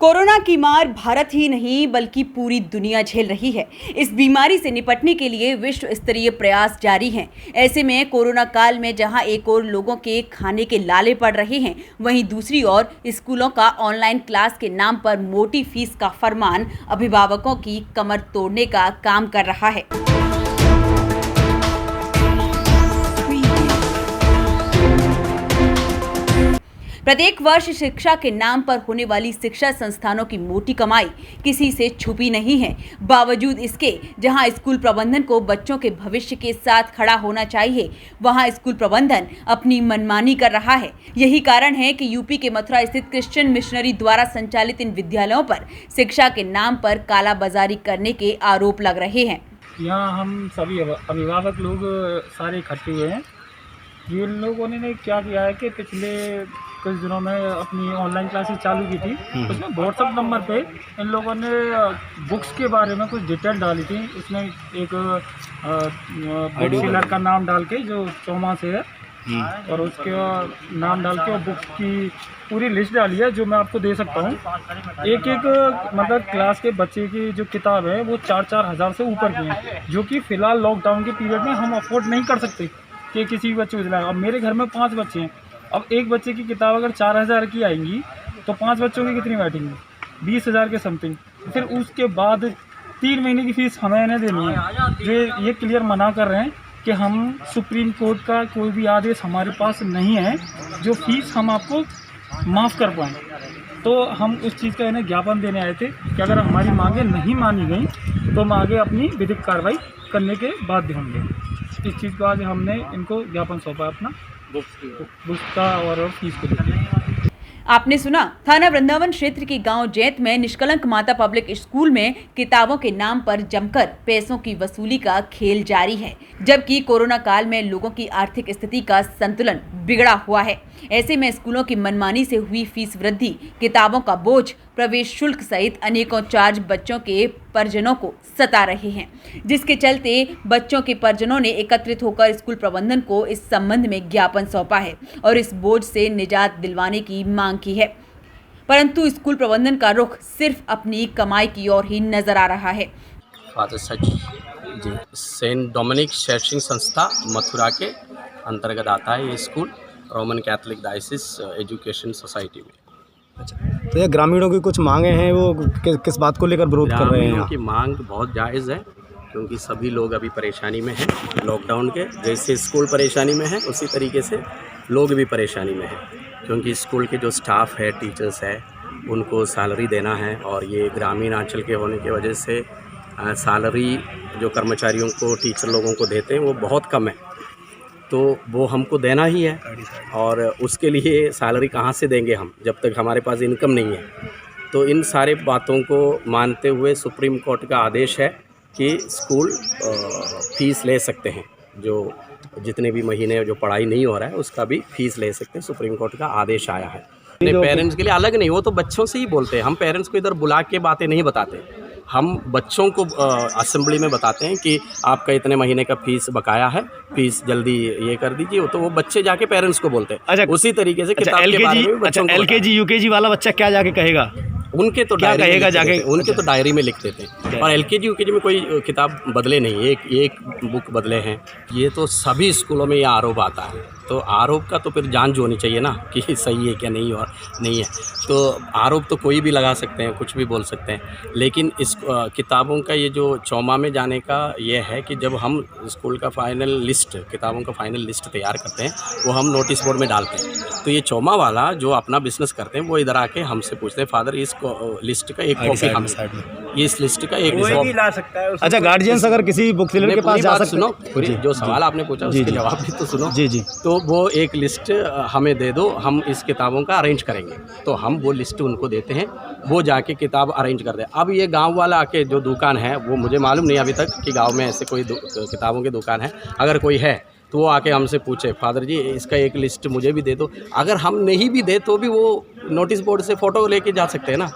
Corona की मार भारत ही नहीं बल्कि पूरी दुनिया झेल रही है। इस बीमारी से निपटने के लिए विश्व स्तरीय प्रयास जारी हैं। ऐसे में कोरोना काल में जहां एक ओर लोगों के खाने के लाले पड़ रहे हैं, वहीं दूसरी ओर स्कूलों का ऑनलाइन क्लास के नाम पर मोटी फीस का फरमान अभिभावकों की कमर तोड़ने का काम कर रहा है। प्रत्येक वर्ष शिक्षा के नाम पर होने वाली शिक्षा संस्थानों की मोटी कमाई किसी से छुपी नहीं है। बावजूद इसके जहां स्कूल प्रबंधन को बच्चों के भविष्य के साथ खड़ा होना चाहिए, वहां स्कूल प्रबंधन अपनी मनमानी कर रहा है। यही कारण है कि यूपी के मथुरा स्थित क्रिश्चियन मिशनरी द्वारा संचालित इन विद्यालयों पर शिक्षा के नाम पर कालाबाजारी करने के आरोप लग रहे हैं। यहाँ हम सभी अभिभावक लोग सारे इकट्ठे हुए हैं। ये लोगों ने क्या किया है कि पिछले कुछ दिनों में अपनी ऑनलाइन क्लासेस चालू की थी। उसमें व्हाट्सएप नंबर पे इन लोगों ने बुक्स के बारे में कुछ डिटेल डाली थी। इसमें एक बुक सेलर का नाम डाल के जो चौमा से है और उसके नाम डाल के और बुक्स की पूरी लिस्ट डाली है, जो मैं आपको दे सकता हूँ। एक मतलब क्लास के बच्चे की जो किताब है वो 4-4 हज़ार से ऊपर की है, जो कि फ़िलहाल लॉकडाउन के पीरियड में हम अफोर्ड नहीं कर सकते कि किसी भी बच्चे को दिलाएं। अब मेरे घर में 5 बच्चे हैं। अब एक बच्चे की किताब अगर 4,000 की आएंगी तो 5 बच्चों की कितनी बैठेंगी? 20,000 के समथिंग। फिर उसके बाद 3 महीने की फ़ीस हमें इन्हें देनी है। जो ये क्लियर मना कर रहे हैं कि हम सुप्रीम कोर्ट का कोई भी आदेश हमारे पास नहीं है जो फ़ीस हम आपको माफ़ कर पाएँ। तो हम उस चीज़ का इन्हें ज्ञापन देने आए थे कि अगर हमारी मांगें नहीं मानी गई तो हम आगे अपनी विधिक कार्रवाई करने के बाध्य होंगे। इस चीज़ को आज हमने इनको ज्ञापन सौंपा अपना बुक्स का और फीस को लेकर। आपने सुना, थाना वृंदावन क्षेत्र के गांव जैत में निष्कलंक माता पब्लिक स्कूल में किताबों के नाम पर जमकर पैसों की वसूली का खेल जारी है, जबकि कोरोना काल में लोगों की आर्थिक स्थिति का संतुलन बिगड़ा हुआ है। ऐसे में स्कूलों की मनमानी से हुई फीस वृद्धि, किताबों का बोझ, प्रवेश शुल्क सहित अनेकों चार्ज बच्चों के परिजनों को सता रहे हैं, जिसके चलते बच्चों के परिजनों ने एकत्रित होकर स्कूल प्रबंधन को इस संबंध में ज्ञापन सौंपा है और इस बोझ से निजात दिलवाने की मांग की है। परंतु स्कूल प्रबंधन का रुख सिर्फ अपनी कमाई की ओर ही नजर आ रहा है। फादर सच जी, सेंट डोमिनिक शैक्षणिक संस्था मथुरा के अंतर्गत आता है ये school, Roman Catholic diocese education society में। अच्छा, तो ये ग्रामीणों की कुछ मांगे हैं, वो किस बात को लेकर विरोध कर रहे हैं? ग्रामीणों की मांग बहुत जायज़ है, क्योंकि सभी लोग अभी परेशानी में हैं। लॉकडाउन के जैसे स्कूल परेशानी में है, उसी तरीके से लोग भी परेशानी में हैं, क्योंकि स्कूल के जो स्टाफ है, टीचर्स है, उनको सैलरी देना है और ये ग्रामीण अंचल के होने की वजह से सैलरी जो कर्मचारियों को, टीचर लोगों को देते हैं वो बहुत कम है, तो वो हमको देना ही है और उसके लिए सैलरी कहाँ से देंगे हम, जब तक हमारे पास इनकम नहीं है। तो इन सारे बातों को मानते हुए सुप्रीम कोर्ट का आदेश है कि स्कूल फ़ीस ले सकते हैं, जो जितने भी महीने जो पढ़ाई नहीं हो रहा है उसका भी फ़ीस ले सकते हैं। सुप्रीम कोर्ट का आदेश आया है। पेरेंट्स के लिए अलग नहीं, वो तो बच्चों से ही बोलते हैं। हम पेरेंट्स को इधर बुला के बातें नहीं बताते, हम बच्चों को असेंबली में बताते हैं कि आपका इतने महीने का फीस बकाया है, फीस जल्दी ये कर दीजिए, तो वो बच्चे जाके पेरेंट्स को बोलते हैं। अच्छा, उसी तरीके से किताब के बारे में बच्चों को LKG UKG वाला बच्चा क्या जाके कहेगा? उनके तो क्या कहेगा जाके? उनके तो डायरी में लिख देते हैं। और LKG UKG में कोई किताब बदले नहीं, एक बुक बदले हैं। ये तो सभी स्कूलों में ये आरोप आता है, तो आरोप का तो फिर जांच होनी चाहिए ना कि सही है क्या नहीं और नहीं है। तो आरोप तो कोई भी लगा सकते हैं, कुछ भी बोल सकते हैं, लेकिन इस किताबों का ये जो चौमा में जाने का ये है कि जब हम स्कूल का फाइनल लिस्ट, किताबों का फाइनल लिस्ट तैयार करते हैं, वो हम नोटिस बोर्ड में डालते हैं। तो ये चौमा वाला जो अपना बिजनेस करते हैं वो इधर आके हमसे पूछते हैं, फादर इस लिस्ट का एक कॉपी हम, इस लिस्ट का एक कॉपी ला सकता है। अच्छा, गार्जियंस अगर किसी बुक सेलर के पास जा सकते हैं? सुनो, पूरी जो सवाल आपने पूछा उसके जवाब भी तो सुनो। जी जी। तो वो एक लिस्ट हमें दे दो, हम इस किताबों का अरेंज करेंगे। तो हम वो लिस्ट उनको देते हैं, वो जाके किताब अरेंज कर दे। अब ये गांव वाला आके जो दुकान है, वो मुझे मालूम नहीं अभी तक कि गांव में ऐसे कोई किताबों की दुकान है। अगर कोई है तो वो आके हमसे पूछे, फादर जी इसका एक लिस्ट मुझे भी दे दो। अगर हम नहीं भी दे तो भी वो नोटिस बोर्ड से फ़ोटो लेके जा सकते हैं ना,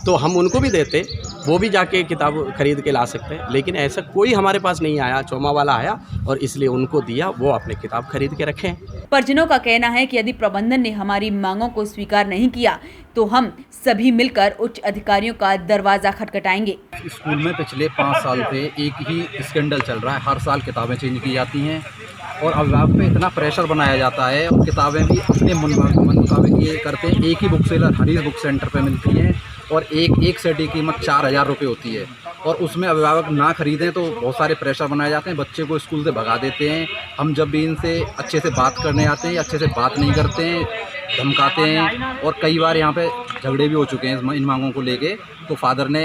तो हम उनको भी देते वो भी जाके किताब खरीद के ला सकते हैं। लेकिन ऐसा कोई हमारे पास नहीं आया, चौमा वाला आया और इसलिए उनको दिया, वो अपने किताब खरीद के रखें। परिजनों का कहना है कि यदि प्रबंधन ने हमारी मांगों को स्वीकार नहीं किया तो हम सभी मिलकर उच्च अधिकारियों का दरवाजा खटखटाएंगे। स्कूल में पिछले 5 साल से एक ही स्कैंडल चल रहा है। हर साल किताबें चेंज की जाती हैं और अभिभावक पे इतना प्रेशर बनाया जाता है और किताबें भी अपने मन मुताबिक ये करते हैं। एक ही book seller Harish book centre पे मिलती हैं और एक सेट की कीमत 4000 रुपये होती है और उसमें अभिभावक ना खरीदें तो बहुत सारे प्रेशर बनाए जाते हैं, बच्चे को स्कूल से भगा देते हैं। हम जब भी इनसे अच्छे से बात करने आते हैं, अच्छे से बात नहीं करते हैं, धमकाते हैं और कई बार यहाँ पे झगड़े भी हो चुके हैं इन मांगों को लेके। तो फादर ने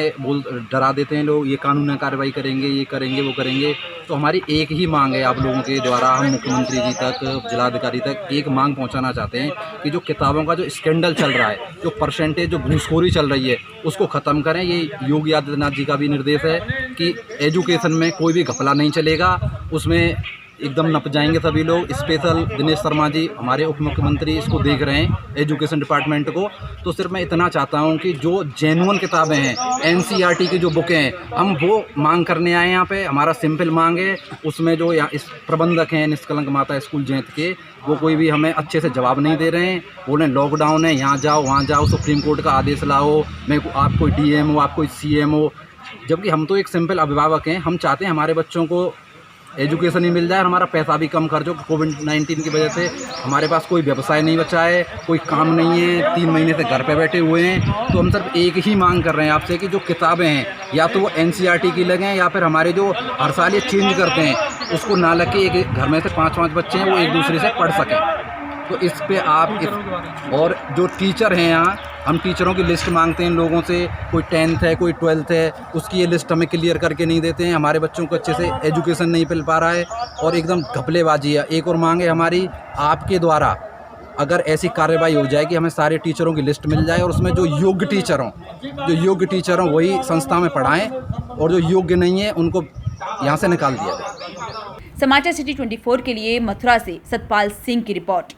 डरा देते हैं लोग, ये कानूनी कार्रवाई करेंगे, ये करेंगे, वो करेंगे। तो हमारी एक ही मांग है आप लोगों के द्वारा, हम मुख्यमंत्री जी तक, जिलाधिकारी तक एक मांग पहुंचाना चाहते हैं कि जो किताबों का जो स्कैंडल चल रहा है, जो परसेंटेज, जो घूसखोरी चल रही है, उसको ख़त्म करें। ये योगी आदित्यनाथ जी का भी निर्देश है कि एजुकेशन में कोई भी घपला नहीं चलेगा, उसमें एकदम नप जाएंगे सभी लोग। स्पेशल दिनेश शर्मा जी हमारे उप मुख्यमंत्री इसको देख रहे हैं, एजुकेशन डिपार्टमेंट को। तो सिर्फ मैं इतना चाहता हूं कि जो जेन्युइन किताबें हैं, एनसीईआरटी की जो बुकें हैं, हम वो मांग करने आए यहाँ पे। हमारा सिंपल मांग है, उसमें जो यहाँ इस प्रबंधक हैं निष्कलंक माता स्कूल जैत के, वो कोई भी हमें अच्छे से जवाब नहीं दे रहे हैं। बोले लॉकडाउन है, यहाँ जाओ वहाँ जाओ, सुप्रीम कोर्ट का आदेश लाओ, आप कोई डीएम हो, आप कोई सीएम हो। जबकि हम तो एक सिंपल अभिभावक हैं, हम चाहते हैं हमारे बच्चों को एजुकेशन ही मिल जाए और हमारा पैसा भी कम खर्च हो। कोविड-19 की वजह से हमारे पास कोई व्यवसाय नहीं बचा है, कोई काम नहीं है, 3 महीने से घर पे बैठे हुए हैं। तो हम सिर्फ एक ही मांग कर रहे हैं आपसे कि जो किताबें हैं या तो वो एनसीईआरटी की लगें या फिर हमारे जो हर साल ये चेंज करते हैं उसको ना लगे। एक घर में से 5-5 बच्चे हैं, वो एक दूसरे से पढ़ सकें। तो इस पे आप और जो टीचर हैं यहाँ, हम टीचरों की लिस्ट मांगते हैं लोगों से, कोई 10th है, कोई 12th है, उसकी ये लिस्ट हमें क्लियर करके नहीं देते हैं। हमारे बच्चों को अच्छे से एजुकेशन नहीं मिल पा रहा है और एकदम घपलेबाजी है। एक और मांग है हमारी, आपके द्वारा अगर ऐसी कार्रवाई हो जाए कि हमें सारे टीचरों की लिस्ट मिल जाए और उसमें जो योग्य टीचर हों वही संस्था में पढ़ाएं और जो योग्य नहीं है उनको यहाँ से निकाल दिया जाए। समाचार सिटी 24 के लिए मथुरा से सतपाल सिंह की रिपोर्ट।